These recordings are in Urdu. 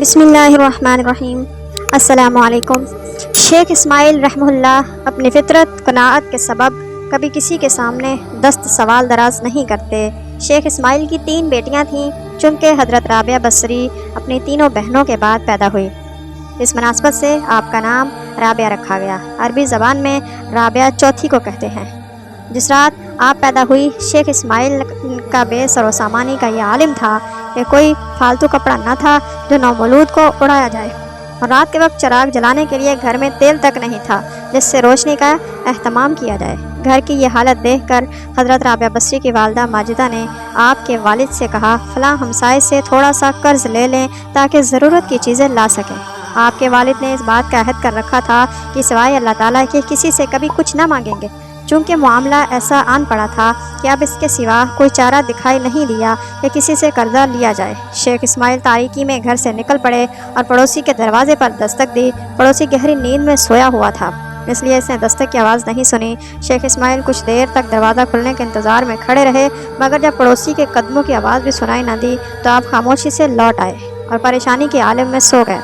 بسم اللہ الرحمن الرحیم۔ السلام علیکم۔ شیخ اسماعیل رحمہ اللہ اپنی فطرت قناعت کے سبب کبھی کسی کے سامنے دست سوال دراز نہیں کرتے۔ شیخ اسماعیل کی 3 بیٹیاں تھیں، چونکہ حضرت رابعہ بصری اپنی تینوں بہنوں کے بعد پیدا ہوئی۔ اس مناسبت سے آپ کا نام رابعہ رکھا گیا۔ عربی زبان میں رابعہ چوتھی کو کہتے ہیں۔ جس رات آپ پیدا ہوئی، شیخ اسماعیل کا بے سر و سامانی کا یہ عالم تھا کہ کوئی فالتو کپڑا نہ تھا جو نومولود کو اڑایا جائے، اور رات کے وقت چراغ جلانے کے لیے گھر میں تیل تک نہیں تھا جس سے روشنی کا اہتمام کیا جائے۔ گھر کی یہ حالت دیکھ کر حضرت رابعہ بصری کی والدہ ماجدہ نے آپ کے والد سے کہا، فلاں ہمسائے سے تھوڑا سا قرض لے لیں تاکہ ضرورت کی چیزیں لا سکیں۔ آپ کے والد نے اس بات کا عہد کر رکھا تھا کہ سوائے اللہ تعالیٰ کے کسی سے کبھی کچھ نہ مانگیں گے۔ چونکہ معاملہ ایسا آن پڑا تھا کہ اب اس کے سوا کوئی چارہ دکھائی نہیں دیا کہ کسی سے قرضہ لیا جائے۔ شیخ اسماعیل تاریکی میں گھر سے نکل پڑے اور پڑوسی کے دروازے پر دستک دی۔ پڑوسی گہری نیند میں سویا ہوا تھا، اس لیے اس نے دستک کی آواز نہیں سنی۔ شیخ اسماعیل کچھ دیر تک دروازہ کھلنے کے انتظار میں کھڑے رہے، مگر جب پڑوسی کے قدموں کی آواز بھی سنائی نہ دی تو آپ خاموشی سے لوٹ آئے اور پریشانی کے عالم میں سو گئے۔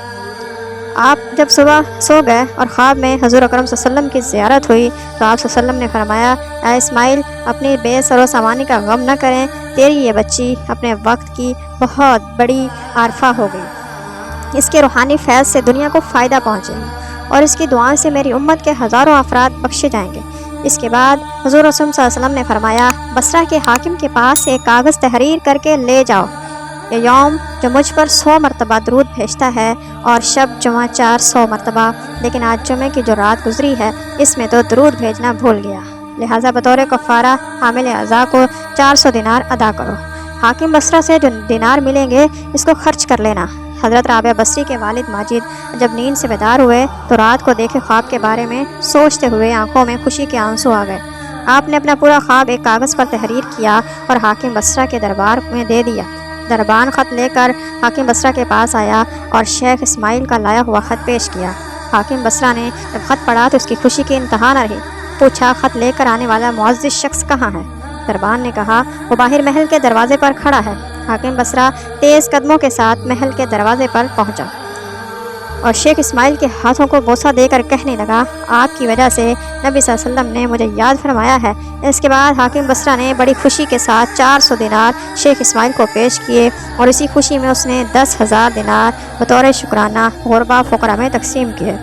آپ جب صبح سو گئے اور خواب میں حضور اکرم صلی اللہ علیہ وسلم کی زیارت ہوئی تو آپ صلی اللہ علیہ وسلم نے فرمایا، اے اسماعیل، اپنی بے سر و سامانی کا غم نہ کریں، تیری یہ بچی اپنے وقت کی بہت بڑی عارفہ ہو گئی۔ اس کے روحانی فیض سے دنیا کو فائدہ پہنچے گا اور اس کی دعائیں سے میری امت کے ہزاروں افراد بخشے جائیں گے۔ اس کے بعد حضور رسول صلی اللہ علیہ وسلم نے فرمایا، بصرہ کے حاکم کے پاس ایک کاغذ تحریر کر کے لے جاؤ، یہ یوم جو مجھ پر 100 مرتبہ درود بھیجتا ہے اور شب جمعہ 400 مرتبہ، لیکن آج جمعہ کی جو رات گزری ہے اس میں تو درود بھیجنا بھول گیا، لہٰذا بطور کفارہ حامل اعضاء کو 400 دینار ادا کرو۔ حاکم بصرہ سے جو دینار ملیں گے اس کو خرچ کر لینا۔ حضرت رابعہ بصری کے والد ماجد جب نیند سے بیدار ہوئے تو رات کو دیکھے خواب کے بارے میں سوچتے ہوئے آنکھوں میں خوشی کے آنسو آ گئے۔ آپ نے اپنا پورا خواب ایک کاغذ پر تحریر کیا اور حاکم بصرہ کے دربار میں دے دیا۔ دربان خط لے کر حاکم بصرہ کے پاس آیا اور شیخ اسماعیل کا لایا ہوا خط پیش کیا۔ حاکم بصرہ نے جب خط پڑھا تو اس کی خوشی کی انتہا نہ رہی۔ پوچھا، خط لے کر آنے والا معزز شخص کہاں ہے؟ دربان نے کہا، وہ باہر محل کے دروازے پر کھڑا ہے۔ حاکم بصرہ تیز قدموں کے ساتھ محل کے دروازے پر پہنچا اور شیخ اسماعیل کے ہاتھوں کو بوسہ دے کر کہنے لگا، آپ کی وجہ سے نبی صلی اللہ علیہ وسلم نے مجھے یاد فرمایا ہے۔ اس کے بعد حاکم بصرہ نے بڑی خوشی کے ساتھ 400 دینار شیخ اسماعیل کو پیش کیے اور اسی خوشی میں اس نے 10,000 دینار بطور شکرانہ غربا فقراء میں تقسیم کیے۔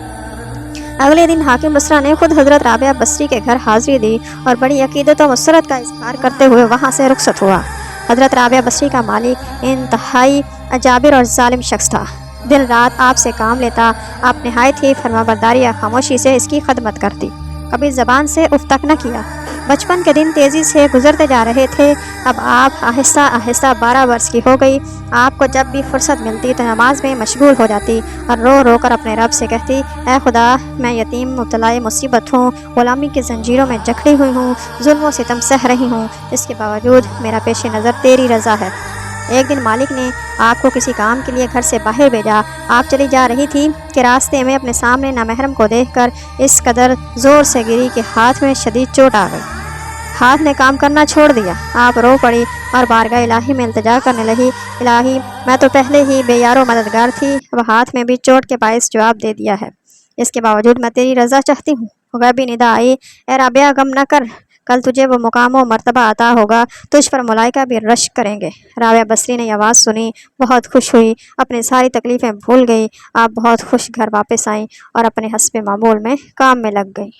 اگلے دن حاکم بصرہ نے خود حضرت رابعہ بصری کے گھر حاضری دی اور بڑی عقیدت و مسرت کا اظہار کرتے ہوئے وہاں سے رخصت ہوا۔ حضرت رابعہ بصری کا مالک انتہائی جابر اور ظالم شخص تھا، دن رات آپ سے کام لیتا۔ آپ نہایت ہی فرمانبرداری یا خاموشی سے اس کی خدمت کرتی، کبھی زبان سے اف تک نہ کیا۔ بچپن کے دن تیزی سے گزرتے جا رہے تھے، اب آپ آہستہ آہستہ 12 برس کی ہو گئی۔ آپ کو جب بھی فرصت ملتی تو نماز میں مشغول ہو جاتی اور رو رو کر اپنے رب سے کہتی، اے خدا، میں یتیم مبتلا مصیبت ہوں، غلامی کی زنجیروں میں جکڑی ہوئی ہوں، ظلم و ستم سہ رہی ہوں، اس کے باوجود میرا پیش نظر تیری رضا ہے۔ ایک دن مالک نے آپ کو کسی کام کے لیے گھر سے باہر بھیجا۔ آپ چلی جا رہی تھی کہ راستے میں اپنے سامنے نامحرم کو دیکھ کر اس قدر زور سے گری کہ ہاتھ میں شدید چوٹ آ گئی۔ ہاتھ نے کام کرنا چھوڑ دیا۔ آپ رو پڑی اور بارگاہ الہی میں التجا کرنے لگی، الہی، میں تو پہلے ہی بے یار و مددگار تھی، اب ہاتھ میں بھی چوٹ کے باعث جواب دے دیا ہے، اس کے باوجود میں تیری رضا چاہتی ہوں۔ غیبی ندا آئی، اے رابعہ، غم نہ کر، کل تجھے وہ مقام و مرتبہ عطا ہوگا، تجھ پر ملائکہ بھی رشک کریں گے۔ رابعہ بصری نے یہ آواز سنی، بہت خوش ہوئی، اپنی ساری تکلیفیں بھول گئی۔ آپ بہت خوش گھر واپس آئیں اور اپنے حسب معمول میں کام میں لگ گئیں۔